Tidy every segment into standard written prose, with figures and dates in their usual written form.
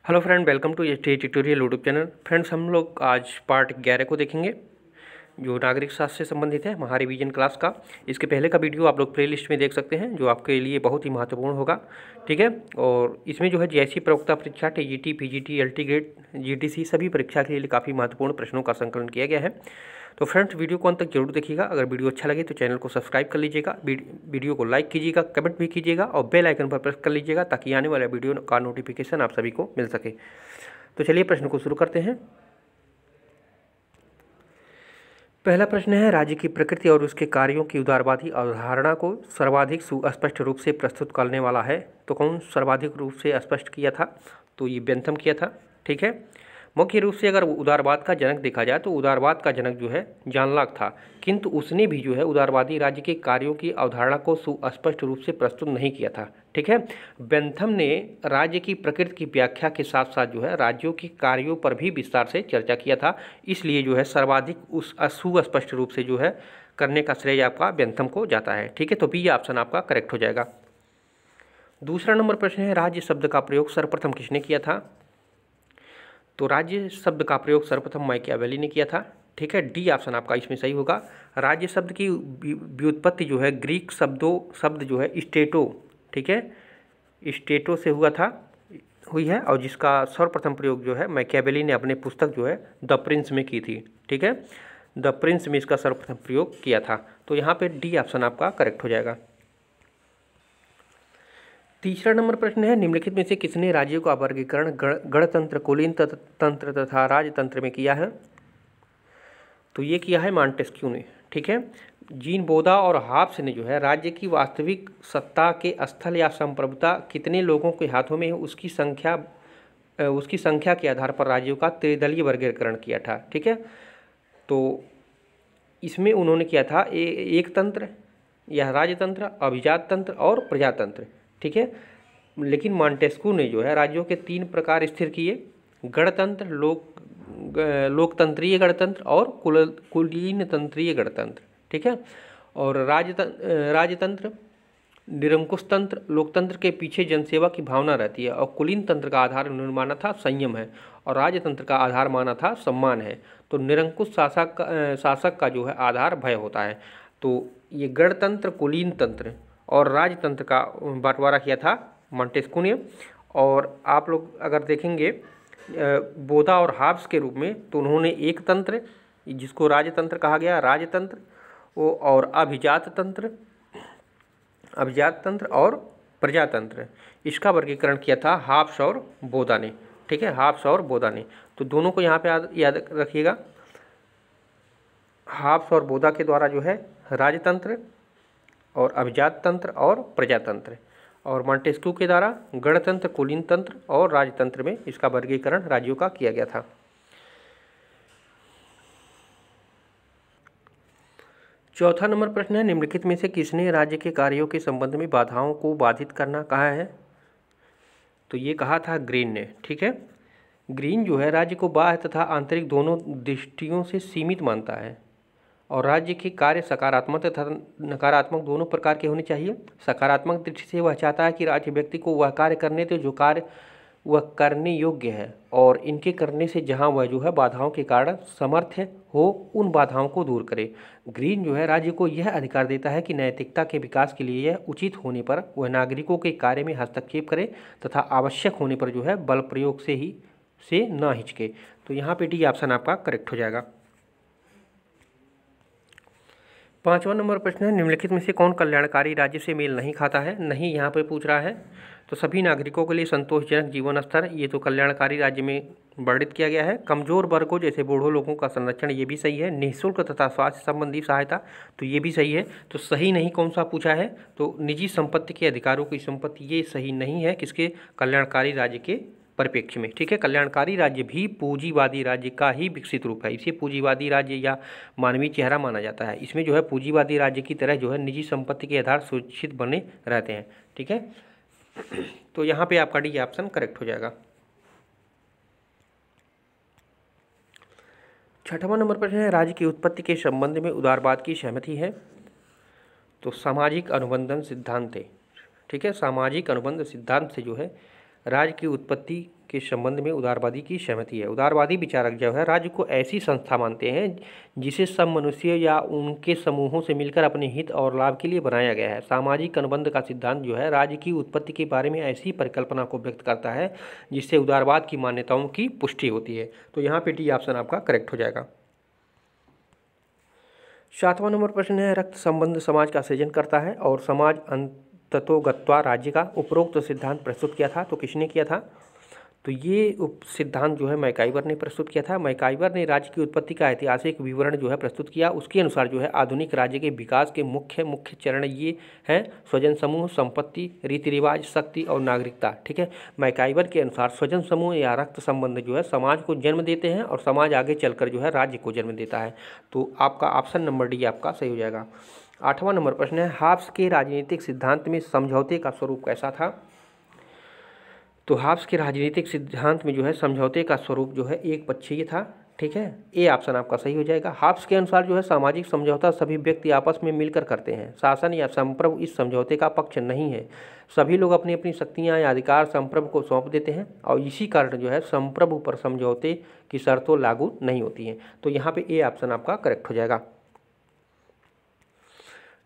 Hello friend, welcome to H tutorial YouTube channel. Friends, हम लोग आज पार्ट 11 को देखेंगे जो नागरिक शास्त्र से संबंधित है, महारिवीजन क्लास का। इसके पहले का वीडियो आप लोग प्लेलिस्ट में देख सकते हैं जो आपके लिए बहुत ही महत्वपूर्ण होगा, ठीक है। और इसमें जो है जैसी प्रवक्ता परीक्षा, TGT, PGT, LT grade, GTC सभी परीक्षा के लिए काफ़ी महत्वपूर्ण प्रश्नों का संकलन किया गया है। तो फ्रेंड्स, वीडियो को अंत तक जरूर देखिएगा। अगर वीडियो अच्छा लगे तो चैनल को सब्सक्राइब कर लीजिएगा, वीडियो को लाइक कीजिएगा, कमेंट भी कीजिएगा और बेल आइकन पर प्रेस कर लीजिएगा ताकि आने वाला वीडियो का नोटिफिकेशन आप सभी को मिल सके। तो चलिए प्रश्न को शुरू करते हैं। पहला प्रश्न है, राज्य की प्रकृति और उसके कार्यों की उदारवादी अवधारणा को सर्वाधिक सुस्पष्ट रूप से प्रस्तुत करने वाला है। तो कौन सर्वाधिक रूप से स्पष्ट किया था? तो ये बेंथम किया था, ठीक है। मुख्य रूप से अगर उदारवाद का जनक देखा जाए तो उदारवाद का जनक जो है जॉन लॉक था, किंतु उसने भी जो है उदारवादी राज्य के कार्यों की अवधारणा को सुस्पष्ट रूप से प्रस्तुत नहीं किया था, ठीक है। बेंथम ने राज्य की प्रकृति की व्याख्या के साथ साथ जो है राज्यों के कार्यों पर भी विस्तार से चर्चा किया था, इसलिए जो है सर्वाधिक उस सुस्पष्ट रूप से जो है करने का श्रेय आपका बेंथम को जाता है, ठीक है। तो बी ऑप्शन आपका करेक्ट हो जाएगा। दूसरा नंबर प्रश्न है, राज्य शब्द का प्रयोग सर्वप्रथम किसने किया था? तो राज्य शब्द का प्रयोग सर्वप्रथम मैकियावेली ने किया था, ठीक है। डी ऑप्शन आपका इसमें सही होगा। राज्य शब्द की व्युत्पत्ति जो है ग्रीक शब्द जो है स्टेटो, ठीक है, स्टेटो से हुई है और जिसका सर्वप्रथम प्रयोग जो है मैकियावेली ने अपने पुस्तक जो है द प्रिंस में की थी, ठीक है। द प्रिंस में इसका सर्वप्रथम प्रयोग किया था। तो यहाँ पे डी ऑप्शन आपका करेक्ट हो जाएगा। तीसरा नंबर प्रश्न है, निम्नलिखित में से किसने राज्यों का वर्गीकरण गणतंत्र, कुलीन तंत्र तथा राजतंत्र में किया है? तो ये किया है मॉन्टेस्क्यू ने, ठीक है। जीन बोदा और हाब्स ने जो है राज्य की वास्तविक सत्ता के स्थल या संप्रभुता कितने लोगों के हाथों में है उसकी संख्या के आधार पर राज्यों का त्रिदलीय वर्गीकरण किया था, ठीक है। तो इसमें उन्होंने किया था एक तंत्र या राजतंत्र, अभिजात तंत्र और प्रजातंत्र, ठीक है। लेकिन मॉन्टेस्क्यू ने जो है राज्यों के 3 प्रकार स्थिर किए, गणतंत्र, लोकतंत्रीय गणतंत्र और कुलीन तंत्रीय गणतंत्र, ठीक है। और राजतंत्र, निरंकुश तंत्र, लोकतंत्र के पीछे जनसेवा की भावना रहती है और कुलीन तंत्र का आधार उन्होंने माना था संयम है और राजतंत्र का आधार माना था सम्मान है। तो निरंकुश शासक का जो है आधार भय होता है। तो ये गणतंत्र, कुलीन तंत्र और राजतंत्र का बंटवारा किया था मॉन्टेस्क्यू ने। और आप लोग अगर देखेंगे बोदा और हाब्स के रूप में, तो उन्होंने एक तंत्र जिसको राजतंत्र कहा गया, राजतंत्र वो, और अभिजात तंत्र और प्रजातंत्र, इसका वर्गीकरण किया था हाब्स और बोदा ने, ठीक है, हाब्स और बोदा ने। तो दोनों को यहाँ पे याद रखिएगा। हाब्स और बोदा के द्वारा जो है राजतंत्र और अभिजात तंत्र और प्रजातंत्र, और मॉन्टेस्क्यू के द्वारा गणतंत्र, कुलीन तंत्र और राजतंत्र में इसका वर्गीकरण राज्यों का किया गया था। चौथा नंबर प्रश्न है, निम्नलिखित में से किसने राज्य के कार्यों के संबंध में बाधाओं को बाधित करना कहा है? तो ये कहा था ग्रीन ने, ठीक है। ग्रीन जो है राज्य को बाह्य तथा आंतरिक दोनों दृष्टियों से सीमित मानता है और राज्य के कार्य सकारात्मक तथा नकारात्मक दोनों प्रकार के होने चाहिए। सकारात्मक दृष्टि से वह चाहता है कि राज्य व्यक्ति को वह कार्य करने दे जो कार्य वह करने योग्य है और इनके करने से जहां वह जो है बाधाओं के कारण समर्थ हो उन बाधाओं को दूर करे। ग्रीन जो है राज्य को यह अधिकार देता है कि नैतिकता के विकास के लिए यह उचित होने पर वह नागरिकों के कार्य में हस्तक्षेप करे तथा आवश्यक होने पर जो है बल प्रयोग से न हिचके। तो यहाँ पे डी ऑप्शन आपका करेक्ट हो जाएगा। पांचवा नंबर प्रश्न है, निम्नलिखित में से कौन कल्याणकारी राज्य से मेल नहीं खाता है? नहीं यहाँ पे पूछ रहा है। तो सभी नागरिकों के लिए संतोषजनक जीवन स्तर, ये तो कल्याणकारी राज्य में वर्णित किया गया है। कमजोर वर्गों जैसे बूढ़ों लोगों का संरक्षण, ये भी सही है। निःशुल्क तथा स्वास्थ्य संबंधी सहायता, तो ये भी सही है। तो सही नहीं कौन सा पूछा है? तो निजी संपत्ति के अधिकारों की संपत्ति, ये सही नहीं है किसके? कल्याणकारी राज्य के परिप्रेक्ष्य में, ठीक है। कल्याणकारी राज्य भी पूंजीवादी राज्य का ही विकसित रूप है, इसे पूंजीवादी राज्य या मानवीय चेहरा माना जाता है। इसमें जो है पूंजीवादी राज्य की तरह जो है निजी संपत्ति के आधार सुरक्षित बने रहते हैं, ठीक है। तो यहाँ पे आपका डी ऑप्शन करेक्ट हो जाएगा। छठवां नंबर प्रश्न है, राज्य की उत्पत्ति के संबंध में उदारवाद की सहमति है? तो सामाजिक अनुबंधन सिद्धांत है, ठीक है। सामाजिक अनुबंध सिद्धांत से जो है राज्य की उत्पत्ति के संबंध में उदारवादी की सहमति है। उदारवादी विचारक जो है राज्य को ऐसी संस्था मानते हैं जिसे सब मनुष्य या उनके समूहों से मिलकर अपने हित और लाभ के लिए बनाया गया है। सामाजिक अनुबंध का सिद्धांत जो है राज्य की उत्पत्ति के बारे में ऐसी परिकल्पना को व्यक्त करता है जिससे उदारवाद की मान्यताओं की पुष्टि होती है। तो यहाँ पे डी ऑप्शन आपका करेक्ट हो जाएगा। 7वां नंबर प्रश्न है रक्त संबंध समाज का सृजन करता है और समाज अंततोगत्वा राज्य का उपरोक्त सिद्धांत प्रस्तुत किया था। तो किसने किया था? तो ये उप सिद्धांत जो है मैकाइवर ने प्रस्तुत किया था। मैकाइवर ने राज्य की उत्पत्ति का ऐतिहासिक विवरण जो है प्रस्तुत किया। उसके अनुसार जो है आधुनिक राज्य के विकास के मुख्य चरण ये हैं: स्वजन समूह, संपत्ति, रीति रिवाज, शक्ति और नागरिकता। ठीक है, मैकाइवर के अनुसार स्वजन समूह या रक्त संबंध जो है समाज को जन्म देते हैं और समाज आगे चलकर जो है राज्य को जन्म देता है। तो आपका ऑप्शन नंबर डी आपका सही हो जाएगा। 8वां नंबर प्रश्न है हाब्स के राजनीतिक सिद्धांत में समझौते का स्वरूप कैसा था? तो हाब्स के राजनीतिक सिद्धांत में जो है समझौते का स्वरूप जो है एक पक्षीय था। ठीक है, ए ऑप्शन आपका सही हो जाएगा। हाब्स के अनुसार जो है सामाजिक समझौता सभी व्यक्ति आपस में मिलकर करते हैं। शासन या संप्रभु इस समझौते का पक्ष नहीं है। सभी लोग अपनी अपनी शक्तियां या अधिकार संप्रभु को सौंप देते हैं और इसी कारण जो है संप्रभु पर समझौते की शर्तों लागू नहीं होती हैं। तो यहाँ पे ए ऑप्शन आपका करेक्ट हो जाएगा।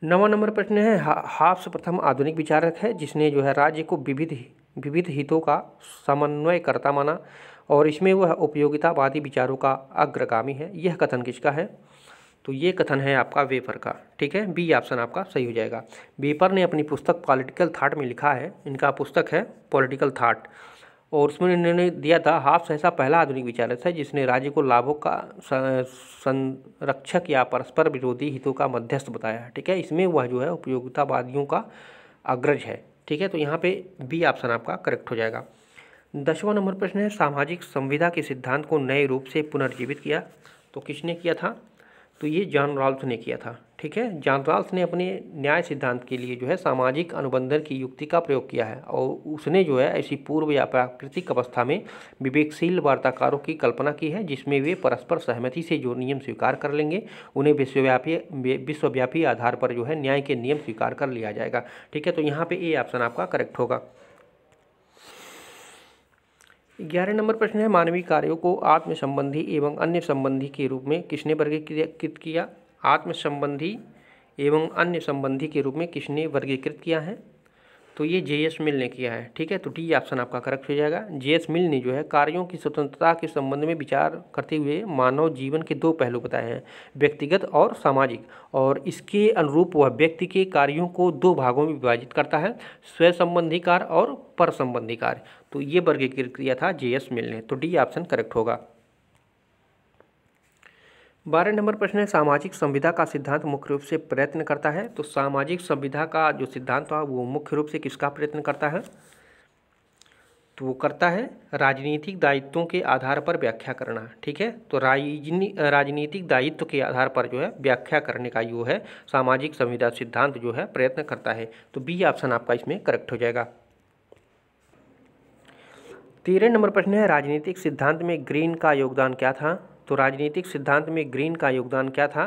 9वां नंबर प्रश्न है हाब्स प्रथम आधुनिक विचारक है जिसने जो है राज्य को विविध हितों का समन्वयकर्ता माना और इसमें वह उपयोगितावादी विचारों का अग्रगामी है। यह कथन किसका है? तो ये कथन है आपका वेपर का। ठीक है, बी ऑप्शन आपका सही हो जाएगा। वेपर ने अपनी पुस्तक पॉलिटिकल थाट में लिखा है, इनका पुस्तक है पॉलिटिकल थाट, और उसमें इन्होंने दिया था हाब्स ऐसा पहला आधुनिक विचारक है जिसने राज्य को लाभों का संरक्षक या परस्पर विरोधी हितों का मध्यस्थ बताया। ठीक है, इसमें वह जो है उपयोगितावादियों का अग्रज है। ठीक है, तो यहाँ पे बी ऑप्शन आपका करेक्ट हो जाएगा। 10वां नंबर प्रश्न है सामाजिक संविदा के सिद्धांत को नए रूप से पुनर्जीवित किया। तो किसने किया था? तो ये जॉन रॉल्स ने किया था। ठीक है, जॉन रॉल्स ने अपने न्याय सिद्धांत के लिए जो है सामाजिक अनुबंधन की युक्ति का प्रयोग किया है और उसने जो है ऐसी पूर्व या प्राकृतिक अवस्था में विवेकशील वार्ताकारों की कल्पना की है जिसमें वे परस्पर सहमति से जो नियम स्वीकार कर लेंगे उन्हें विश्वव्यापी आधार पर जो है न्याय के नियम स्वीकार कर लिया जाएगा। ठीक है, तो यहाँ पे ए ऑप्शन आपका करेक्ट होगा। 11 नंबर प्रश्न है मानवीय कार्यों को आत्म संबंधी एवं अन्य संबंधी के रूप में किसने वर्गीकृत किया? आत्म संबंधी एवं अन्य संबंधी के रूप में किसने वर्गीकृत किया है? तो ये जे.एस. मिल ने किया है। ठीक है, तो डी ऑप्शन आपका करेक्ट हो जाएगा। जे.एस. मिल ने जो है कार्यों की स्वतंत्रता के संबंध में विचार करते हुए मानव जीवन के दो पहलू बताए हैं, व्यक्तिगत और सामाजिक, और इसके अनुरूप वह व्यक्ति के कार्यों को दो भागों में विभाजित करता है, स्व संबंधी कार्य और पर संबंधी कार्य। तो ये वर्गीकृत किया था जे.एस. मिल ने। तो डी ऑप्शन करेक्ट होगा। 12 नंबर प्रश्न है सामाजिक संविदा का सिद्धांत मुख्य रूप से प्रयत्न करता है। तो सामाजिक संविदा का जो सिद्धांत था वो मुख्य रूप से किसका प्रयत्न करता है? तो वो करता है राजनीतिक दायित्वों के आधार पर व्याख्या करना। ठीक है, तो राजनीतिक दायित्व के आधार पर जो है व्याख्या करने का जो है सामाजिक संविदा सिद्धांत जो है प्रयत्न करता है। तो बी ऑप्शन आपका इसमें करेक्ट हो जाएगा। 13 नंबर प्रश्न है राजनीतिक सिद्धांत में ग्रीन का योगदान क्या था? तो राजनीतिक सिद्धांत में ग्रीन का योगदान क्या था?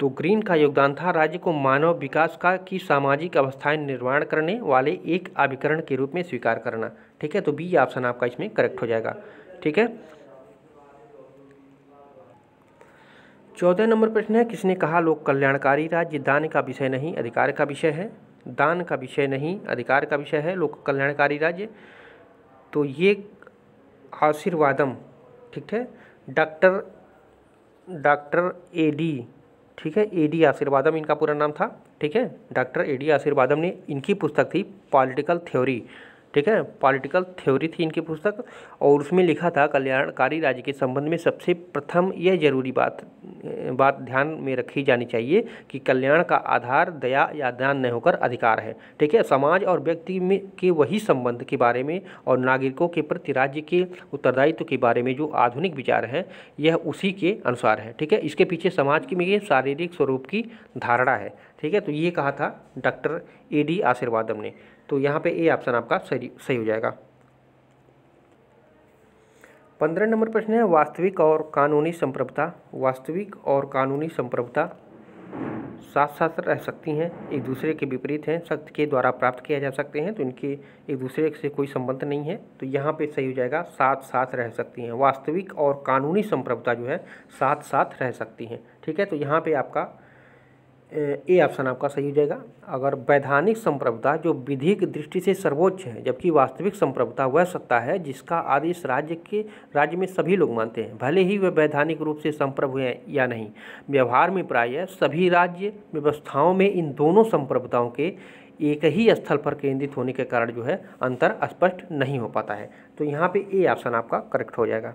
तो ग्रीन का योगदान था राज्य को मानव विकास का की सामाजिक अवस्थाएं निर्माण करने वाले एक अभिकरण के रूप में स्वीकार करना। ठीक है, तो बी ऑप्शन आपका इसमें करेक्ट हो जाएगा। ठीक है, 14 नंबर प्रश्न है किसने कहा लोक कल्याणकारी राज्य दान का विषय नहीं अधिकार का विषय है? दान का विषय नहीं अधिकार का विषय है लोक कल्याणकारी राज्य। तो ये आशीर्वादम, ठीक है, डॉक्टर ए.डी. ठीक है, ए.डी. आशीर्वादम इनका पूरा नाम था। ठीक है, डॉक्टर ए.डी. आशीर्वादम ने इनकी पुस्तक थी पॉलिटिकल थ्योरी। ठीक है, पॉलिटिकल थ्योरी थी इनकी पुस्तक और उसमें लिखा था कल्याणकारी राज्य के संबंध में सबसे प्रथम यह जरूरी बात ध्यान में रखी जानी चाहिए कि कल्याण का आधार दया या दान न होकर अधिकार है। ठीक है, समाज और व्यक्ति में के वही संबंध के बारे में और नागरिकों के प्रति राज्य के उत्तरदायित्व के बारे में जो आधुनिक विचार है यह उसी के अनुसार है। ठीक है, इसके पीछे समाज की में ये शारीरिक स्वरूप की धारणा है। ठीक है, तो ये कहा था डॉक्टर ए.डी. आशीर्वादम ने। तो यहाँ पे ए ऑप्शन आपका सही हो जाएगा। 15 नंबर प्रश्न है वास्तविक और कानूनी संप्रभुता। वास्तविक और कानूनी संप्रभुता साथ साथ रह सकती हैं, एक दूसरे के विपरीत हैं, सत्य के द्वारा प्राप्त किया जा सकते हैं, तो इनके एक दूसरे से कोई संबंध नहीं है। तो यहाँ पे सही हो जाएगा साथ साथ रह सकती हैं। वास्तविक और कानूनी संप्रभुता जो है साथ साथ रह सकती हैं। ठीक है, तो यहाँ पे आपका ए ऑप्शन आपका सही हो जाएगा। अगर वैधानिक संप्रभुता जो विधिक दृष्टि से सर्वोच्च है, जबकि वास्तविक संप्रभुता वह सत्ता है जिसका आदेश राज्य में सभी लोग मानते हैं, भले ही वे वैधानिक रूप से संप्रभु हैं या नहीं। व्यवहार में प्रायः सभी राज्य व्यवस्थाओं में इन दोनों संप्रभुताओं के एक ही स्थल पर केंद्रित होने के कारण जो है अंतर स्पष्ट नहीं हो पाता है। तो यहाँ पे ए ऑप्शन आपका करेक्ट हो जाएगा।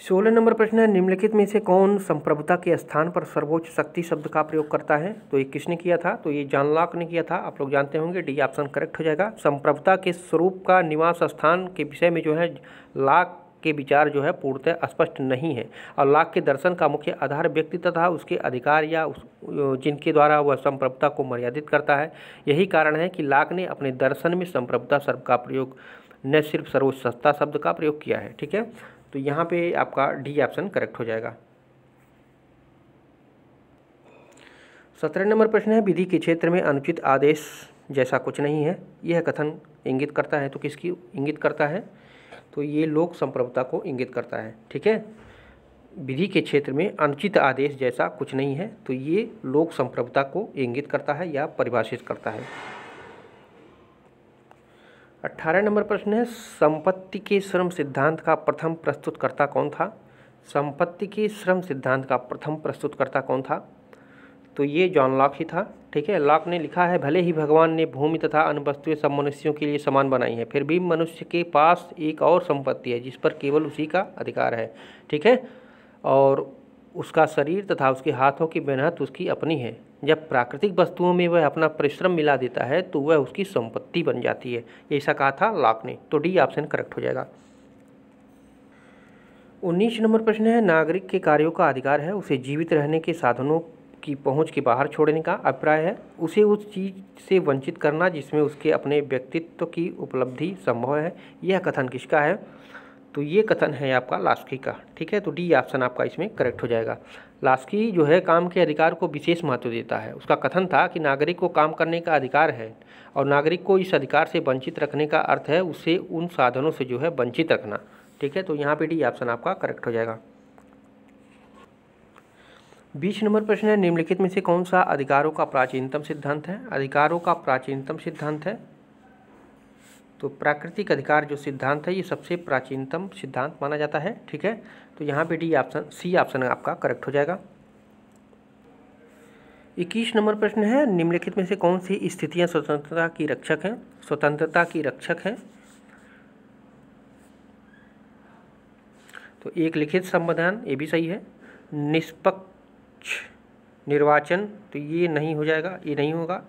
16 नंबर प्रश्न है, निम्नलिखित में से कौन संप्रभुता के स्थान पर सर्वोच्च शक्ति शब्द का प्रयोग करता है? तो ये किसने किया था? तो ये जॉन लॉक ने किया था। आप लोग जानते होंगे, डी ऑप्शन करेक्ट हो जाएगा। संप्रभुता के स्वरूप का निवास स्थान के विषय में जो है लॉक के विचार जो है पूर्णतः स्पष्ट नहीं है, और लॉक के दर्शन का मुख्य आधार व्यक्ति तथा उसके अधिकार या जिनके द्वारा वह संप्रभुता को मर्यादित करता है। यही कारण है कि लॉक ने अपने दर्शन में संप्रभुता शब्द का प्रयोग न सिर्फ सर्वोच्च सत्ता शब्द का प्रयोग किया है। ठीक है, तो यहाँ पे आपका डी ऑप्शन करेक्ट हो जाएगा। 17 नंबर प्रश्न है, विधि के क्षेत्र में अनुचित आदेश जैसा कुछ नहीं है, यह कथन इंगित करता है। तो किसकी इंगित करता है? तो ये लोक संप्रभुता को इंगित करता है। ठीक है, विधि के क्षेत्र में अनुचित आदेश जैसा कुछ नहीं है, तो ये लोक संप्रभुता को इंगित करता है या परिभाषित करता है। 18 नंबर प्रश्न है, संपत्ति के श्रम सिद्धांत का प्रथम प्रस्तुतकर्ता कौन था? संपत्ति के श्रम सिद्धांत का प्रथम प्रस्तुतकर्ता कौन था? तो ये जॉन लॉक ही था। ठीक है, लॉक ने लिखा है, भले ही भगवान ने भूमि तथा अन्य वस्तुएं सब मनुष्यों के लिए समान बनाई हैं, फिर भी मनुष्य के पास एक और संपत्ति है जिस पर केवल उसी का अधिकार है। ठीक है, और उसका शरीर तथा उसके हाथों की मेहनत उसकी अपनी है। जब प्राकृतिक वस्तुओं में वह अपना परिश्रम मिला देता है तो वह उसकी संपत्ति बन जाती है। ऐसा कहा था लॉक ने। तो डी ऑप्शन करेक्ट हो जाएगा। 19 नंबर प्रश्न है, नागरिक के कार्यों का अधिकार है उसे जीवित रहने के साधनों की पहुंच के बाहर छोड़ने का अभिप्राय है उसे उस चीज़ से वंचित करना जिसमें उसके अपने व्यक्तित्व की उपलब्धि संभव है। यह कथन किसका है? तो ये कथन है आपका लास्की का। ठीक है, तो डी ऑप्शन आपका इसमें करेक्ट हो जाएगा। लास्की जो है काम के अधिकार को विशेष महत्व देता है। उसका कथन था कि नागरिक को काम करने का अधिकार है और नागरिक को इस अधिकार से वंचित रखने का अर्थ है उसे उन साधनों से जो है वंचित रखना। ठीक है, तो यहाँ पे डी ऑप्शन आपका करेक्ट हो जाएगा। 20 नंबर प्रश्न है, निम्नलिखित में से कौन सा अधिकारों का प्राचीनतम सिद्धांत है? अधिकारों का प्राचीनतम सिद्धांत है तो प्राकृतिक अधिकार जो सिद्धांत है ये सबसे प्राचीनतम सिद्धांत माना जाता है। ठीक है, तो यहाँ पे डी ऑप्शन सी ऑप्शन आपका करेक्ट हो जाएगा। 21 नंबर प्रश्न है, निम्नलिखित में से कौन सी स्थितियाँ स्वतंत्रता की रक्षक हैं? स्वतंत्रता की रक्षक हैं तो एक लिखित संविधान, ये भी सही है। निष्पक्ष निर्वाचन, तो ये नहीं हो जाएगा, ये नहीं होगा।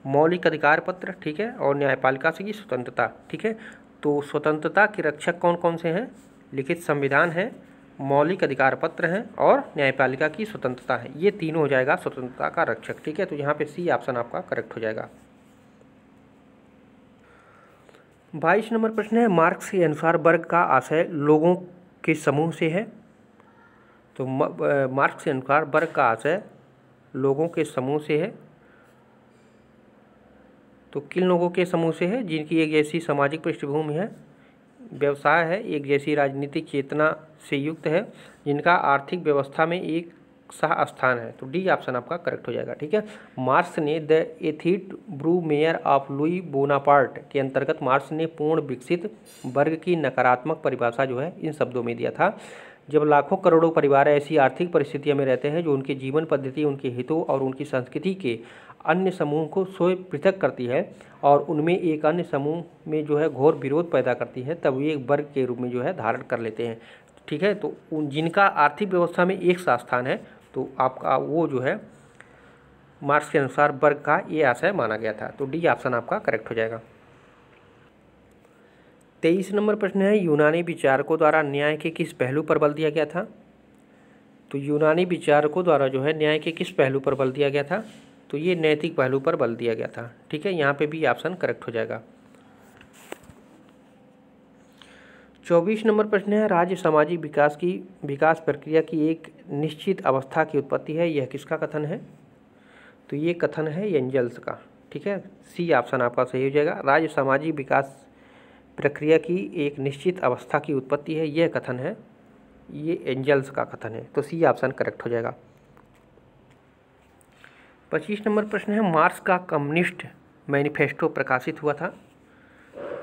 मौलिक अधिकार पत्र, ठीक है, और न्यायपालिका से की स्वतंत्रता। ठीक है, तो स्वतंत्रता के रक्षक कौन कौन से हैं? लिखित संविधान है, मौलिक अधिकार पत्र हैं और न्यायपालिका की स्वतंत्रता है। ये तीनों हो जाएगा स्वतंत्रता का रक्षक। ठीक है, तो यहाँ पे सी ऑप्शन आपका करेक्ट हो जाएगा। 22 नंबर प्रश्न है, मार्क्स के अनुसार वर्ग का आशय लोगों के समूह से है। तो मार्क्स के अनुसार वर्ग का आशय लोगों के समूह से है। तो किन लोगों के समूह से है? जिनकी एक जैसी सामाजिक पृष्ठभूमि है, व्यवसाय है, एक जैसी राजनीतिक चेतना से युक्त है, जिनका आर्थिक व्यवस्था में एक सह स्थान है। तो डी ऑप्शन आपका करेक्ट हो जाएगा। ठीक है, मार्क्स ने द एथिट ब्रूमेयर ऑफ लुई बोनापार्ट के अंतर्गत मार्क्स ने पूर्ण विकसित वर्ग की नकारात्मक परिभाषा जो है इन शब्दों में दिया था। जब लाखों करोड़ों परिवार ऐसी आर्थिक परिस्थितियों में रहते हैं जो उनकी जीवन पद्धति, उनके हितों और उनकी संस्कृति के अन्य समूह को स्वयं पृथक करती है और उनमें एक अन्य समूह में जो है घोर विरोध पैदा करती है, तब वे एक वर्ग के रूप में जो है धारण कर लेते हैं। ठीक है, तो जिनका आर्थिक व्यवस्था में एक सा स्थान है, तो आपका वो जो है मार्क्स के अनुसार वर्ग का ये आशय माना गया था। तो डी ऑप्शन आपका करेक्ट हो जाएगा। 23 नंबर प्रश्न है, यूनानी विचारकों द्वारा न्याय के किस पहलू पर बल दिया गया था? तो यूनानी विचारकों द्वारा जो है न्याय के किस पहलू पर बल दिया गया था? तो ये नैतिक पहलू पर बल दिया गया था। ठीक है, यहाँ पे भी ऑप्शन करेक्ट हो जाएगा। 24 नंबर प्रश्न है, राज्य सामाजिक विकास प्रक्रिया की एक निश्चित अवस्था की उत्पत्ति है, यह किसका कथन है? तो ये कथन है एंजल्स का। ठीक है, सी ऑप्शन आपका सही हो जाएगा। राज्य सामाजिक विकास प्रक्रिया की एक निश्चित अवस्था की उत्पत्ति है, यह कथन है, ये एंजल्स का कथन है, तो सी ऑप्शन करेक्ट हो जाएगा। 25 नंबर प्रश्न है, मार्क्स का कम्युनिस्ट मैनिफेस्टो प्रकाशित हुआ था।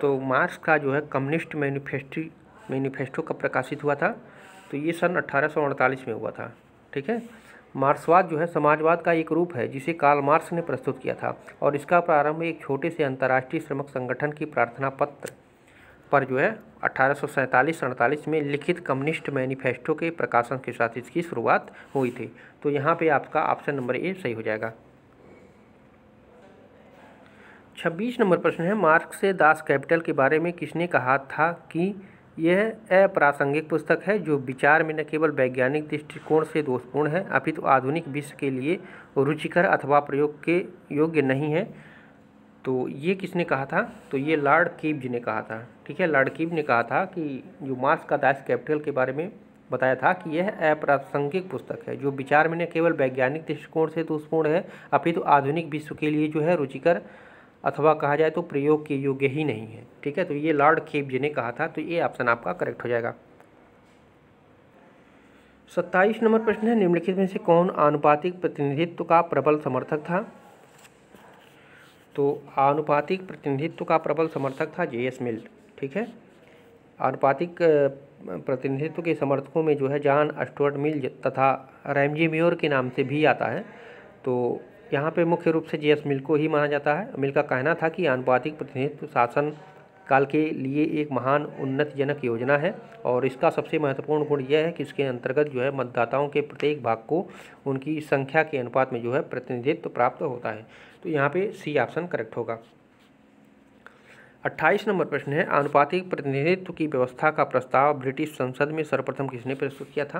तो मार्क्स का जो है कम्युनिस्ट मैनिफेस्टो कब प्रकाशित हुआ था? तो ये सन 1848 में हुआ था। ठीक है, मार्क्सवाद जो है समाजवाद का एक रूप है जिसे कार्ल मार्क्स ने प्रस्तुत किया था और इसका प्रारंभ एक छोटे से अंतर्राष्ट्रीय श्रमिक संगठन की प्रार्थना पत्र पर जो है 1847-48 में लिखित कम्युनिस्ट मैनिफेस्टो के प्रकाशन के साथ इसकी शुरुआत हुई थी। तो यहाँ पे आपका ऑप्शन नंबर ए सही हो जाएगा। 26 नंबर प्रश्न है, मार्क्स से दास कैपिटल के बारे में किसने कहा था कि यह अप्रासंगिक पुस्तक है जो विचार में न केवल वैज्ञानिक दृष्टिकोण से दोषपूर्ण है अपितु आधुनिक विश्व के लिए रुचिकर अथवा प्रयोग के योग्य नहीं है? तो ये किसने कहा था? तो ये लॉर्ड कीव्ज ने कहा था। ठीक है, लॉर्ड कीव्ज ने कहा था कि जो मार्क्स का दास कैपिटल के बारे में बताया था कि यह अप्रासंगिक पुस्तक है जो विचार में न केवल वैज्ञानिक दृष्टिकोण से दोषपूर्ण है अपितु आधुनिक विश्व के लिए जो है रुचिकर अथवा कहा जाए तो प्रयोग के योग्य ही नहीं है। ठीक है, तो ये लॉर्ड कीव्ज ने कहा था, तो ये ऑप्शन आपका करेक्ट हो जाएगा। 27 नंबर प्रश्न है, निम्नलिखित में से कौन आनुपातिक प्रतिनिधित्व का प्रबल समर्थक था? तो आनुपातिक प्रतिनिधित्व का प्रबल समर्थक था J.S. मिल। ठीक है, आनुपातिक प्रतिनिधित्व के समर्थकों में जो है जॉन स्टुअर्ट मिल तथा रैमजी म्योर के नाम से भी आता है। तो यहाँ पे मुख्य रूप से J.S. मिल को ही माना जाता है। मिल का कहना था कि आनुपातिक प्रतिनिधित्व शासन काल के लिए एक महान उन्नतिजनक योजना है और इसका सबसे महत्वपूर्ण गुण यह है कि इसके अंतर्गत जो है मतदाताओं के प्रत्येक भाग को उनकी संख्या के अनुपात में जो है प्रतिनिधित्व प्राप्त होता है। तो यहाँ पे सी ऑप्शन करेक्ट होगा। 28 नंबर प्रश्न है, आनुपातिक प्रतिनिधित्व की व्यवस्था का प्रस्ताव ब्रिटिश संसद में सर्वप्रथम किसने प्रस्तुत किया था?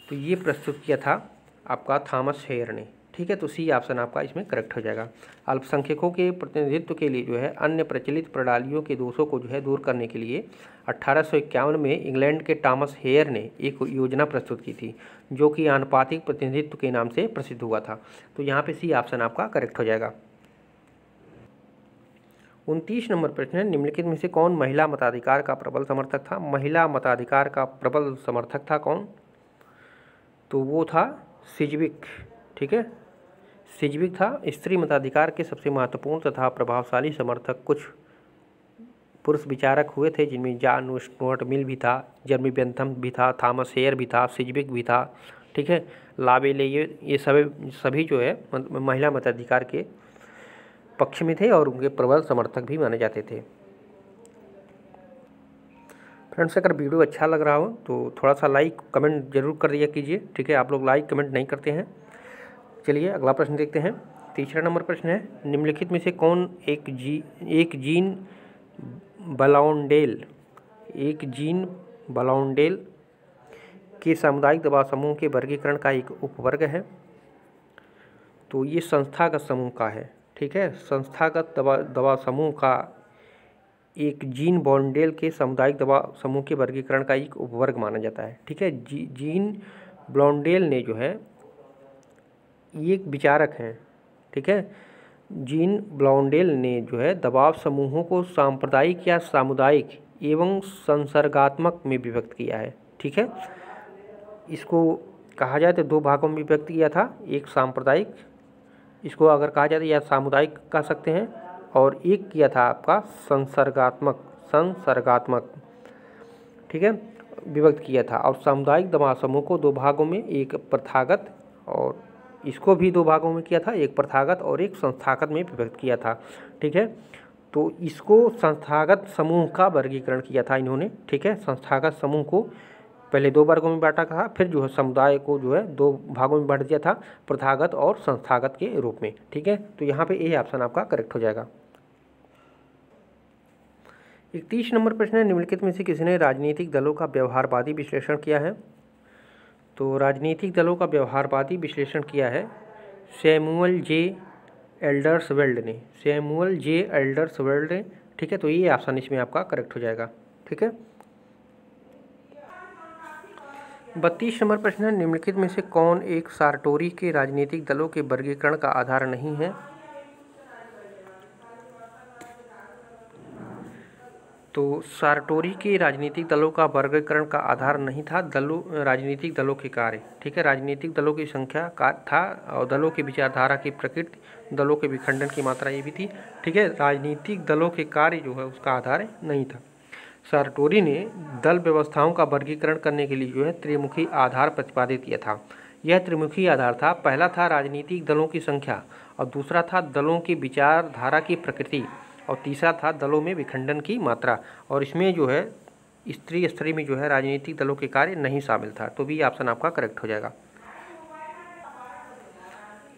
तो ये प्रस्तुत किया था आपका थॉमस हेयर ने। ठीक है, तो सी ऑप्शन आपका इसमें करेक्ट हो जाएगा। अल्पसंख्यकों के प्रतिनिधित्व के लिए जो है अन्य प्रचलित प्रणालियों के दोषों को जो है दूर करने के लिए 1851 में इंग्लैंड के थॉमस हेयर ने एक योजना प्रस्तुत की थी जो कि आनुपातिक प्रतिनिधित्व के नाम से प्रसिद्ध हुआ था। तो यहाँ पे सी ऑप्शन आपका करेक्ट हो जाएगा। 29 नंबर प्रश्न है, निम्नलिखित में से कौन महिला मताधिकार का प्रबल समर्थक था? महिला मताधिकार का प्रबल समर्थक था कौन? तो वो था सिजविक। ठीक है, सिजविक था। स्त्री मताधिकार के सबसे महत्वपूर्ण तथा प्रभावशाली समर्थक कुछ पुरुष विचारक हुए थे जिनमें जॉन स्टुअर्ट मिल भी था, जेरेमी बेंथम भी था, थॉमस हेयर भी था, सिजविक भी था। ठीक है, लावेले, ये सभी जो है महिला मताधिकार के पक्ष में थे और उनके प्रबल समर्थक भी माने जाते थे। फ्रेंड्स, अगर वीडियो अच्छा लग रहा हो तो थोड़ा सा लाइक कमेंट जरूर कर दिया कीजिए। ठीक है, आप लोग लाइक कमेंट नहीं करते हैं। चलिए अगला प्रश्न देखते हैं। 3 नंबर प्रश्न है, निम्नलिखित में से कौन एक जीन बलाउंडेल के सामुदायिक दबाव समूह के वर्गीकरण का एक उपवर्ग है? तो ये संस्थागत समूह का है। ठीक है, संस्थागत दबाव समूह का एक जीन बॉन्डेल के सामुदायिक दबाव समूह के वर्गीकरण का एक उपवर्ग माना जाता है। ठीक है, जीन ब्लॉन्डेल ने जो है ये एक विचारक हैं। ठीक है, जीन ब्लॉन्डेल ने जो है दबाव समूहों को सांप्रदायिक या सामुदायिक एवं संसर्गात्मक में विभक्त किया है। ठीक है, इसको कहा जाए तो 2 भागों में विभक्त किया था, एक सांप्रदायिक, इसको अगर कहा जाए तो या सामुदायिक कह सकते हैं, और एक किया था आपका संसर्गात्मक। ठीक है, विभक्त किया था। और सामुदायिक दबाव समूह को 2 भागों में, एक प्रथागत और इसको भी 2 भागों में किया था, एक प्रथागत और एक संस्थागत में विभक्त किया था। ठीक है, तो इसको संस्थागत समूह का वर्गीकरण किया था इन्होंने। ठीक है, संस्थागत समूह को पहले 2 वर्गों में बांटा था, फिर जो है समुदाय को जो है 2 भागों में बांट दिया था, प्रथागत और संस्थागत के रूप में। ठीक है, तो यहाँ पे ए ऑप्शन आपका करेक्ट हो जाएगा। 31 नंबर प्रश्न है, निम्नलिखित में से किसने राजनीतिक दलों का व्यवहारवादी विश्लेषण किया है? तो राजनीतिक दलों का व्यवहारवादी विश्लेषण किया है सैमुअल जे एल्डरसवेल्ड ने। ठीक है, तो ये ऑप्शन इसमें आपका करेक्ट हो जाएगा। ठीक है। 32 नंबर प्रश्न है, निम्नलिखित में से कौन एक सारटोरी के राजनीतिक दलों के वर्गीकरण का आधार नहीं है? तो सारटोरी के राजनीतिक दलों का वर्गीकरण का आधार नहीं था राजनीतिक दलों के कार्य। ठीक है, राजनीतिक दलों की संख्या का था और दलों की विचारधारा की प्रकृति, दलों के विखंडन की मात्रा ये भी थी। ठीक है, राजनीतिक दलों के कार्य जो है उसका आधार नहीं था। सारटोरी ने दल व्यवस्थाओं का वर्गीकरण करने के लिए जो है त्रिमुखी आधार प्रतिपादित किया था। यह त्रिमुखी आधार था, पहला था राजनीतिक दलों की संख्या, और दूसरा था दलों की विचारधारा की प्रकृति, और तीसरा था दलों में विखंडन की मात्रा। और इसमें जो है स्त्री स्तरीय में जो है राजनीतिक दलों के कार्य नहीं शामिल था। तो बी ऑप्शन आपका करेक्ट हो जाएगा।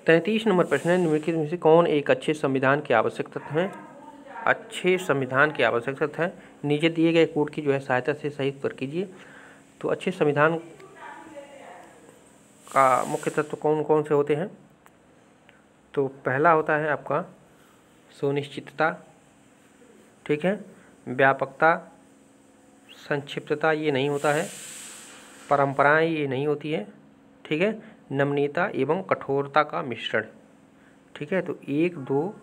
33 नंबर प्रश्न है, निम्नलिखित में से कौन एक अच्छे संविधान की आवश्यक तत्व है? अच्छे संविधान की आवश्यक तत्व है, नीचे दिए गए कोड की जो है सहायता से सही उत्तर कीजिए। तो अच्छे संविधान का मुख्य तत्व कौन कौन से होते हैं? तो पहला होता है आपका सुनिश्चितता, ठीक है, व्यापकता, संक्षिप्तता ये नहीं होता है, परंपराएं ये नहीं होती है, ठीक है, नमनीयता एवं कठोरता का मिश्रण। ठीक है, तो 1 2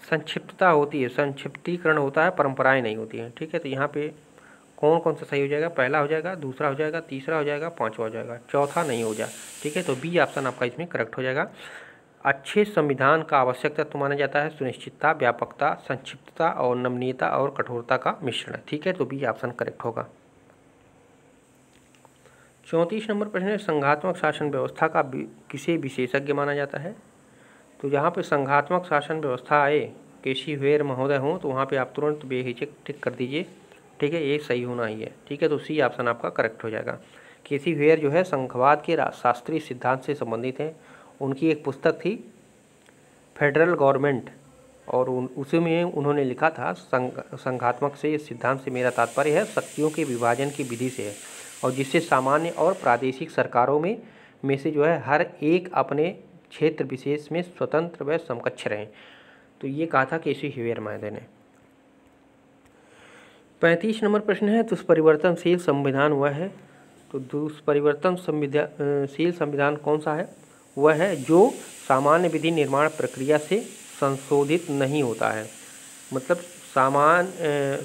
संक्षिप्तता होती है, संक्षिप्तीकरण होता है, परंपराएं नहीं होती हैं। ठीक है, तो यहाँ पे कौन कौन सा सही हो जाएगा? पहला हो जाएगा, दूसरा हो जाएगा, तीसरा हो जाएगा, पांचवा हो जाएगा, चौथा नहीं हो जाए। ठीक है, तो बी ऑप्शन आपका इसमें करेक्ट हो जाएगा। अच्छे संविधान का आवश्यक तत्व माना जाता है सुनिश्चितता, व्यापकता, संक्षिप्तता और नमनीयता और कठोरता का मिश्रण। ठीक है, तो बी ऑप्शन करेक्ट होगा। 34 नंबर प्रश्न है, संघात्मक शासन व्यवस्था का किसे विशेषज्ञ माना जाता है? तो जहाँ पे संघात्मक शासन व्यवस्था आए, केसी वेर महोदय हों, तो वहाँ पे आप तुरंत बेहिचक टिक कर दीजिए। ठीक है, ये सही होना ही है। ठीक है, तो सी ऑप्शन आपका करेक्ट हो जाएगा। केसी वेर जो है संघवाद के शास्त्रीय सिद्धांत से संबंधित हैं। उनकी एक पुस्तक थी फेडरल गवर्नमेंट, और उसी में उन्होंने लिखा था संघात्मक से सिद्धांत से मेरा तात्पर्य है शक्तियों के विभाजन की विधि से है, और जिससे सामान्य और प्रादेशिक सरकारों में से जो है हर एक अपने क्षेत्र विशेष में स्वतंत्र व समकक्ष रहें। तो ये कहा था केसी वेर महोदय ने। 35 नंबर प्रश्न है, दुष्परिवर्तनशील संविधान वह है? तो दुष्परिवर्तनशील संविधान कौन सा है? वह है जो सामान्य विधि निर्माण प्रक्रिया से संशोधित नहीं होता है। मतलब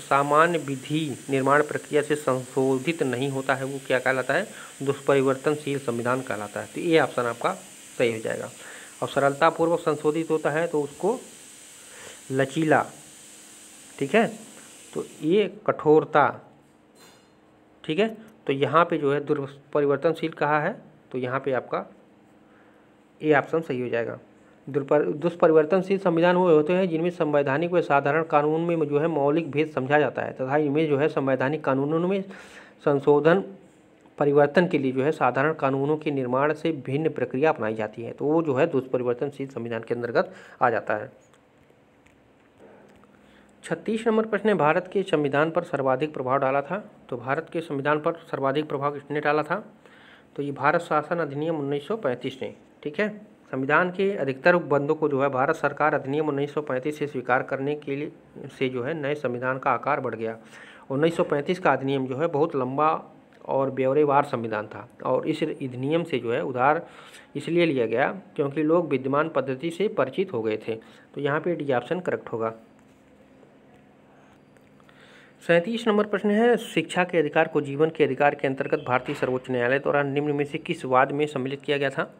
सामान्य विधि निर्माण प्रक्रिया से संशोधित नहीं होता है, वो क्या कहलाता है? दुष्परिवर्तनशील संविधान कहलाता है। तो ये ऑप्शन आपका सही हो जाएगा। और सरलतापूर्वक संशोधित होता है तो उसको लचीला, ठीक है, तो ये कठोरता। ठीक है, तो यहाँ पे जो है दुष्परिवर्तनशील कहा है, तो यहाँ पे आपका ये ऑप्शन सही हो जाएगा। दुष्परिवर्तनशील संविधान वो होते हैं जिनमें संवैधानिक व साधारण कानून में जो है मौलिक भेद समझा जाता है तथा इनमें जो है संवैधानिक कानूनों में संशोधन परिवर्तन के लिए जो है साधारण कानूनों के निर्माण से भिन्न प्रक्रिया अपनाई जाती है। तो वो जो है दुष्परिवर्तनशील संविधान के अंतर्गत आ जाता है। 36 नंबर प्रश्न है, भारत के संविधान पर सर्वाधिक प्रभाव डाला था? तो भारत के संविधान पर सर्वाधिक प्रभाव किसने डाला था? तो ये भारत शासन अधिनियम 1935 ने। ठीक है, संविधान के अधिकतर उपबंधों को जो है भारत सरकार अधिनियम 1935 से स्वीकार करने के लिए से जो है नए संविधान का आकार बढ़ गया। 1935 का अधिनियम जो है बहुत लंबा और ब्यौरेवार संविधान था, और इस अधिनियम से जो है उधार इसलिए लिया गया क्योंकि लोग विद्यमान पद्धति से परिचित हो गए थे। तो यहाँ पे डी ऑप्शन करेक्ट होगा। 37 नंबर प्रश्न है, शिक्षा के अधिकार को जीवन के अधिकार के अंतर्गत भारतीय सर्वोच्च न्यायालय द्वारा निम्न में से किस वाद में सम्मिलित किया गया था?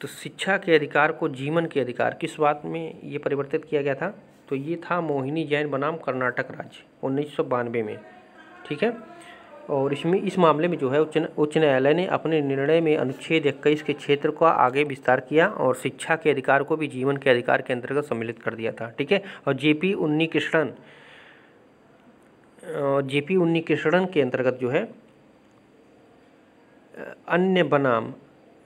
तो शिक्षा के अधिकार को जीवन के अधिकार किस वाद में ये परिवर्तित किया गया था? तो ये था मोहिनी जैन बनाम कर्नाटक राज्य 1992 में। ठीक है, और इसमें इस मामले में जो है उच्च न्यायालय ने अपने निर्णय में अनुच्छेद 21 के क्षेत्र का आगे विस्तार किया और शिक्षा के अधिकार को भी जीवन के अधिकार के अंतर्गत सम्मिलित कर दिया था। ठीक है, और जेपी उन्नीकृष्णन के अंतर्गत जो है अन्य बनाम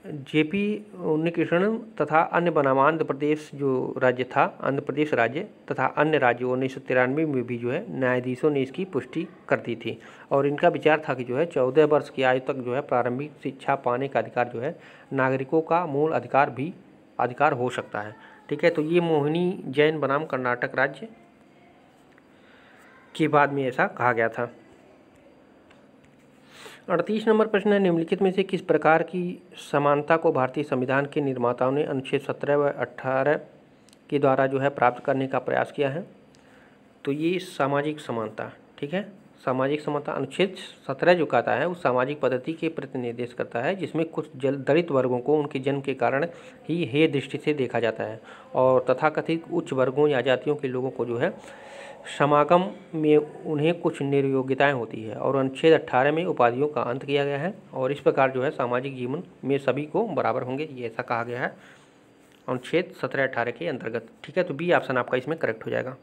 जेपी उन्नीकृष्णन तथा अन्य बनाम आंध्र प्रदेश जो राज्य था, आंध्र प्रदेश राज्य तथा अन्य राज्यों 1993 में भी जो है न्यायाधीशों ने इसकी पुष्टि कर दी थी। और इनका विचार था कि जो है 14 वर्ष की आयु तक जो है प्रारंभिक शिक्षा पाने का अधिकार जो है नागरिकों का मूल अधिकार हो सकता है। ठीक है, तो ये मोहिनी जैन बनाम कर्नाटक राज्य के बाद में ऐसा कहा गया था। 38 नंबर प्रश्न है, निम्नलिखित में से किस प्रकार की समानता को भारतीय संविधान के निर्माताओं ने अनुच्छेद 17 व 18 के द्वारा जो है प्राप्त करने का प्रयास किया है? तो ये सामाजिक समानता, ठीक है, सामाजिक समानता अनुच्छेद 17 जो कहता है उस सामाजिक पद्धति के प्रति निर्देश करता है जिसमें कुछ दलित वर्गों को उनके जन्म के कारण ही हेय दृष्टि से देखा जाता है और तथाकथित उच्च वर्गों या जातियों के लोगों को जो है समागम में उन्हें कुछ निर्योग्यताएं होती है और अनुच्छेद 18 में उपाधियों का अंत किया गया है और इस प्रकार जो है सामाजिक जीवन में सभी को बराबर होंगे, ये ऐसा कहा गया है अनुच्छेद 17-18 के अंतर्गत, ठीक है। तो बी ऑप्शन आपका इसमें करेक्ट हो जाएगा।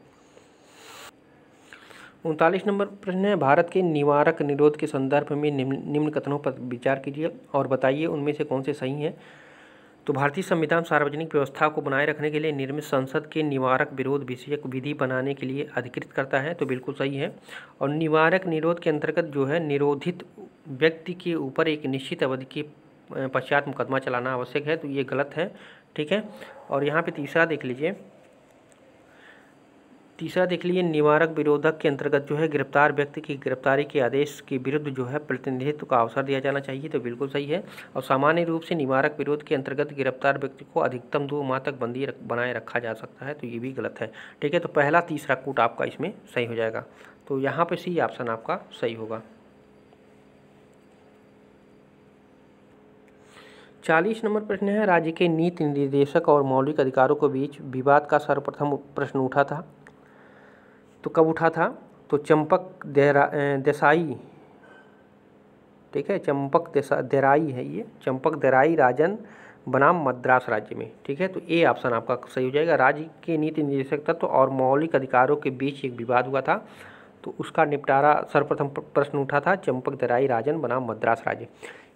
39 नंबर प्रश्न है, भारत के निवारक निरोध के संदर्भ में निम्न कथनों पर विचार कीजिए और बताइए उनमें से कौन से सही हैं। तो भारतीय संविधान सार्वजनिक व्यवस्था को बनाए रखने के लिए निर्मित संसद के निवारक विरोध विषयक विधि बनाने के लिए अधिकृत करता है, तो बिल्कुल सही है। और निवारक निरोध के अंतर्गत जो है निरोधित व्यक्ति के ऊपर एक निश्चित अवधि के पश्चात मुकदमा चलाना आवश्यक है, तो ये गलत है, ठीक है। और यहाँ पे तीसरा देख लीजिए, निवारक विरोधक के अंतर्गत जो है गिरफ्तार व्यक्ति की गिरफ्तारी के आदेश के विरुद्ध जो है प्रतिनिधित्व का अवसर दिया जाना चाहिए, तो बिल्कुल सही है। और सामान्य रूप से निवारक विरोध के अंतर्गत गिरफ्तार व्यक्ति को अधिकतम 2 माह तक बंदी बनाए रखा जा सकता है, तो ये भी गलत है, ठीक है। तो पहला तीसरा कूट आपका इसमें सही हो जाएगा, तो यहाँ पर सी ऑप्शन आपका सही होगा। 40 नंबर प्रश्न है, राज्य के नीति निर्देशक और मौलिक अधिकारों के बीच विवाद का सर्वप्रथम प्रश्न उठा था, तो कब उठा था? तो चंपक देसाई, ठीक है, चंपक देराई है ये, चंपक देराई राजन बनाम मद्रास राज्य में, ठीक है। तो ए ऑप्शन आपका सही हो जाएगा। राज्य के नीति निर्देशक तत्व और मौलिक अधिकारों के बीच एक विवाद हुआ था, तो उसका निपटारा सर्वप्रथम प्रश्न उठा था चंपक देराई राजन बनाम मद्रास राज्य।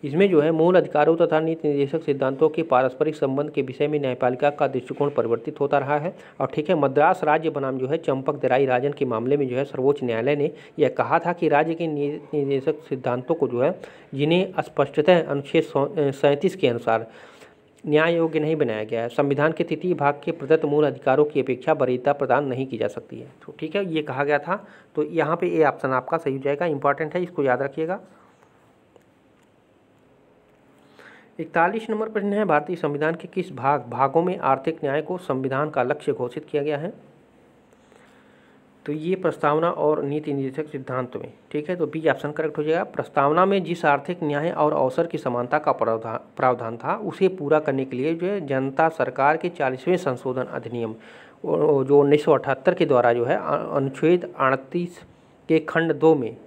इसमें जो है मूल अधिकारों तथा नीति निर्देशक सिद्धांतों के पारस्परिक संबंध के विषय में न्यायपालिका का दृष्टिकोण परिवर्तित होता रहा है और ठीक है, मद्रास राज्य बनाम जो है चंपक देराई राजन के मामले में जो है सर्वोच्च न्यायालय ने यह कहा था कि राज्य के नीति निर्देशक सिद्धांतों को जो है जिन्हें स्पष्टतः अनुच्छेद 37 के अनुसार न्याय योग्य नहीं बनाया गया है, संविधान के 3 भाग के प्रदत्त मूल अधिकारों की अपेक्षा वरीयता प्रदान नहीं की जा सकती है, तो ठीक है, ये कहा गया था। तो यहाँ पे ए ऑप्शन आपका सही हो जाएगा, इंपॉर्टेंट है, इसको याद रखिएगा। 41 नंबर प्रश्न है, भारतीय संविधान के किस भागों में आर्थिक न्याय को संविधान का लक्ष्य घोषित किया गया है? तो ये प्रस्तावना और नीति निर्देशक सिद्धांत में, ठीक है, तो बी ऑप्शन करेक्ट हो जाएगा। प्रस्तावना में जिस आर्थिक न्याय और अवसर की समानता का प्रावधान था उसे पूरा करने के लिए जो है जनता सरकार के 40वें संशोधन अधिनियम जो 1978 के द्वारा जो है अनुच्छेद 38 के खंड 2 में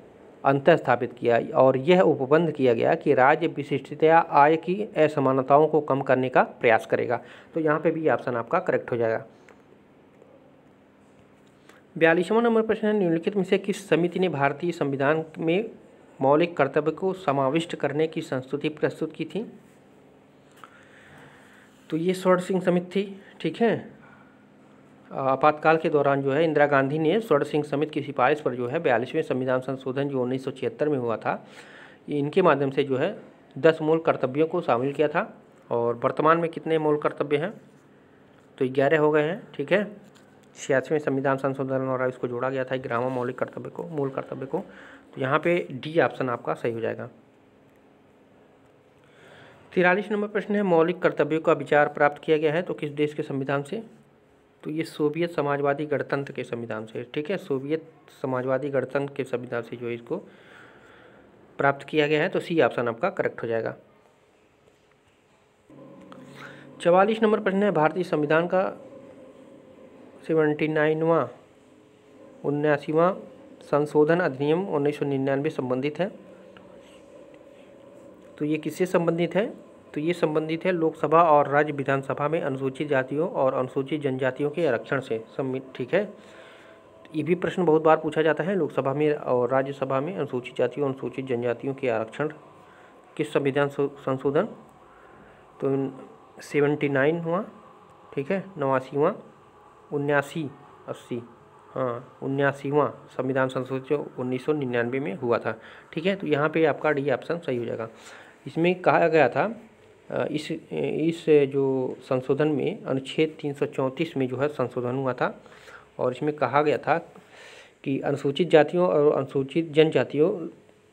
अंतर स्थापित किया और यह उपबंध किया गया कि राज्य विशिष्टतया आय की असमानताओं को कम करने का प्रयास करेगा, तो यहाँ पे भी ऑप्शन आपका करेक्ट हो जाएगा। 42वां नंबर प्रश्न है, निम्नलिखित में से किस समिति ने भारतीय संविधान में मौलिक कर्तव्य को समाविष्ट करने की संस्तुति प्रस्तुत की थी? तो ये स्वर्ण सिंह समिति थी, ठीक है। आपातकाल के दौरान जो है इंदिरा गांधी ने स्वर्ण सिंह समिति की सिफारिश पर जो है 42वें संविधान संशोधन जो 1976 में हुआ था, इनके माध्यम से जो है 10 मूल कर्तव्यों को शामिल किया था और वर्तमान में कितने मूल कर्तव्य हैं? तो 11 हो गए हैं, ठीक है। 86वें संविधान संशोधन द्वारा इसको जोड़ा गया था 11वां मौलिक कर्तव्य को, मूल कर्तव्य को, तो यहाँ पे डी ऑप्शन आपका सही हो जाएगा। 43 नंबर प्रश्न है, मौलिक कर्तव्यों का विचार प्राप्त किया गया है तो किस देश के संविधान से? तो ये सोवियत समाजवादी गणतंत्र के संविधान से, ठीक है, सोवियत समाजवादी गणतंत्र के संविधान से जो इसको प्राप्त किया गया है, तो सी ऑप्शन आपका करेक्ट हो जाएगा। 44 नंबर प्रश्न है, भारतीय संविधान का 79वां 79वां संशोधन अधिनियम 1999 संबंधित है, तो ये किससे संबंधित है? तो ये संबंधित है लोकसभा और राज्य विधानसभा में अनुसूचित जातियों और अनुसूचित जनजातियों के आरक्षण से, ठीक है। ये भी प्रश्न बहुत बार पूछा जाता है, लोकसभा में और राज्यसभा में अनुसूचित जातियों और अनुसूचित जनजातियों के आरक्षण किस संविधान संशोधन? तो 79 हुआ, ठीक है, 89वां 79वां संविधान संशोधन 1999 में हुआ था, ठीक है। तो यहाँ पे आपका डी ऑप्शन सही हो जाएगा। इसमें कहा गया था इस जो संशोधन में अनुच्छेद 334 में जो है संशोधन हुआ था और इसमें कहा गया था कि अनुसूचित जातियों और अनुसूचित जनजातियों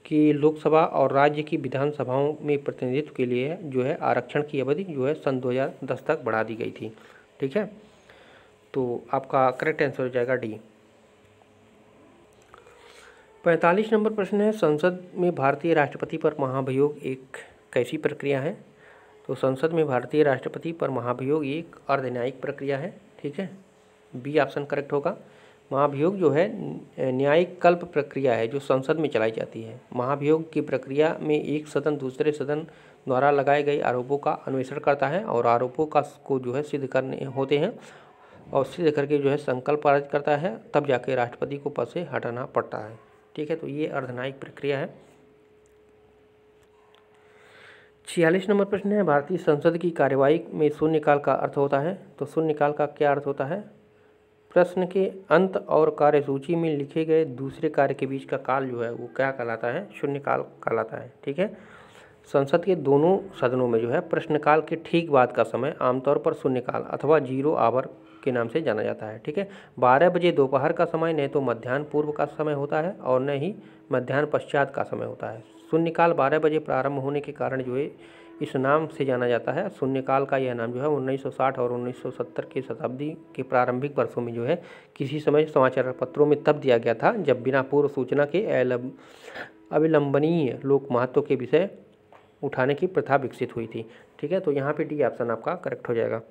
कि लोकसभा और राज्य की विधानसभाओं में प्रतिनिधित्व के लिए जो है आरक्षण की अवधि जो है सन 2010 तक बढ़ा दी गई थी। ठीक है, तो आपका करेक्ट आंसर हो जाएगा डी। 45 नंबर प्रश्न है, संसद में भारतीय राष्ट्रपति पर महाभियोग एक कैसी प्रक्रिया है? तो संसद में भारतीय राष्ट्रपति पर महाभियोग एक अर्धन्यायिक प्रक्रिया है। ठीक है, बी ऑप्शन करेक्ट होगा। महाभियोग जो है न्यायिक कल्प प्रक्रिया है जो संसद में चलाई जाती है। महाभियोग की प्रक्रिया में एक सदन दूसरे सदन द्वारा लगाए गए आरोपों का अन्वेषण करता है और आरोपों को जो है सिद्ध करने होते हैं और सिद्ध करके जो है संकल्प पारित करता है, तब जाके राष्ट्रपति को पद से हटाना पड़ता है। ठीक है, तो ये अर्धन्यायिक प्रक्रिया है। 46 नंबर प्रश्न है, भारतीय संसद की कार्यवाही में शून्यकाल का अर्थ होता है। तो शून्यकाल का क्या अर्थ होता है? प्रश्न के अंत और कार्यसूची में लिखे गए दूसरे कार्य के बीच का काल जो है वो क्या कहलाता है? शून्यकाल कहलाता है। ठीक है, संसद के दोनों सदनों में जो है प्रश्नकाल के ठीक बाद का समय आमतौर पर शून्यकाल अथवा जीरो आवर के नाम से जाना जाता है। ठीक है, 12 बजे दोपहर का समय न तो मध्याह्न पूर्व का समय होता है और न ही मध्याह्न पश्चात का समय होता है। शून्यकाल 12 बजे प्रारंभ होने के कारण जो है इस नाम से जाना जाता है। शून्यकाल का यह नाम जो है 1960 और 1970 के शताब्दी के प्रारंभिक वर्षों में जो है किसी समय समाचार पत्रों में तब दिया गया था जब बिना पूर्व सूचना के अविलंबनीय लोक महत्व के विषय उठाने की प्रथा विकसित हुई थी। ठीक है, तो यहाँ पे डी ऑप्शन आपका करेक्ट हो जाएगा।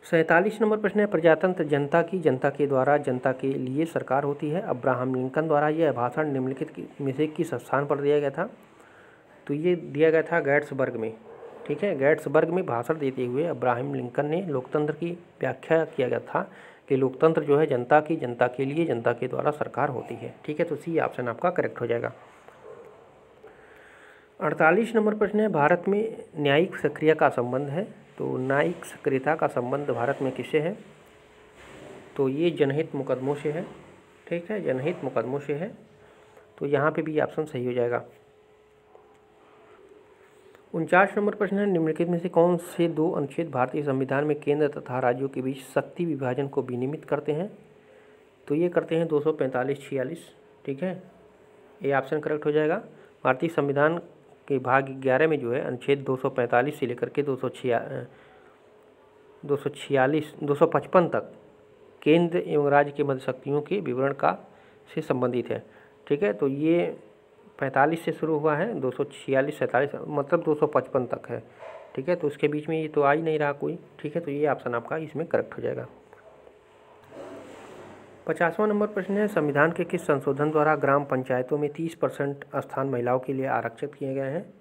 47 नंबर प्रश्न है, प्रजातंत्र जनता की, जनता के द्वारा, जनता के लिए सरकार होती है। अब्राहम लिंकन द्वारा यह भाषण निम्नलिखित में से किस स्थान पर दिया गया था? तो ये दिया गया था गेट्सबर्ग में। ठीक है, गेट्सबर्ग में भाषण देते हुए अब्राहम लिंकन ने लोकतंत्र की व्याख्या किया गया था कि लोकतंत्र जो है जनता की, जनता के लिए, जनता के द्वारा सरकार होती है। ठीक है, तो सी ऑप्शन आपका करेक्ट हो जाएगा। 48 नंबर प्रश्न है, भारत में न्यायिक सक्रियता का संबंध है। तो न्यायिक सक्रियता का संबंध भारत में किससे है? तो ये जनहित मुकदमों से है। ठीक है, जनहित मुकदमों से है, तो यहाँ पे भी ऑप्शन सही हो जाएगा। 49 नंबर प्रश्न है, निम्नलिखित में से कौन से दो अनुच्छेद भारतीय संविधान में केंद्र तथा राज्यों के बीच शक्ति विभाजन को विनियमित करते हैं? तो ये करते हैं 245-46। ठीक है, ये ऑप्शन करेक्ट हो जाएगा। भारतीय संविधान के भाग 11 में जो है अनुच्छेद 245 से लेकर के 255 तक केंद्र एवं राज्य के मध्य शक्तियों के विवरण का से संबंधित है। ठीक है, तो ये 45 से शुरू हुआ है, 246-47 मतलब 255 तक है। ठीक है, तो उसके बीच में ये तो आ ही नहीं रहा कोई। ठीक है, तो ये ऑप्शन आपका इसमें करेक्ट हो जाएगा। 50वां नंबर प्रश्न है, संविधान के किस संशोधन द्वारा ग्राम पंचायतों में 30% स्थान महिलाओं के लिए आरक्षित किए गए हैं?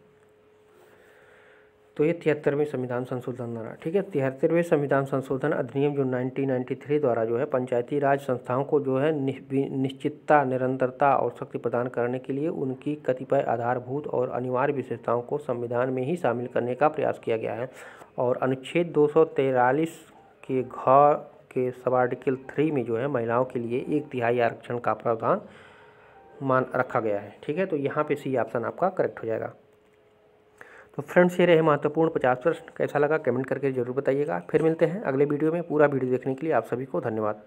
तो ये 73वें संविधान संशोधन द्वारा। ठीक है, 73वें संविधान संशोधन अधिनियम जो 1993 द्वारा जो है पंचायती राज संस्थाओं को जो है निश्चितता, निरंतरता और शक्ति प्रदान करने के लिए उनकी कतिपय आधारभूत और अनिवार्य विशेषताओं को संविधान में ही शामिल करने का प्रयास किया गया है। और अनुच्छेद 243 के घ के सब आर्टिकल 3 में जो है महिलाओं के लिए 1/3 आरक्षण का प्रावधान मान रखा गया है। ठीक है, तो यहाँ पे सी ऑप्शन आपका करेक्ट हो जाएगा। तो फ्रेंड्स, ये रहे महत्वपूर्ण 50 प्रश्न। कैसा लगा कमेंट करके जरूर बताइएगा। फिर मिलते हैं अगले वीडियो में। पूरा वीडियो देखने के लिए आप सभी को धन्यवाद।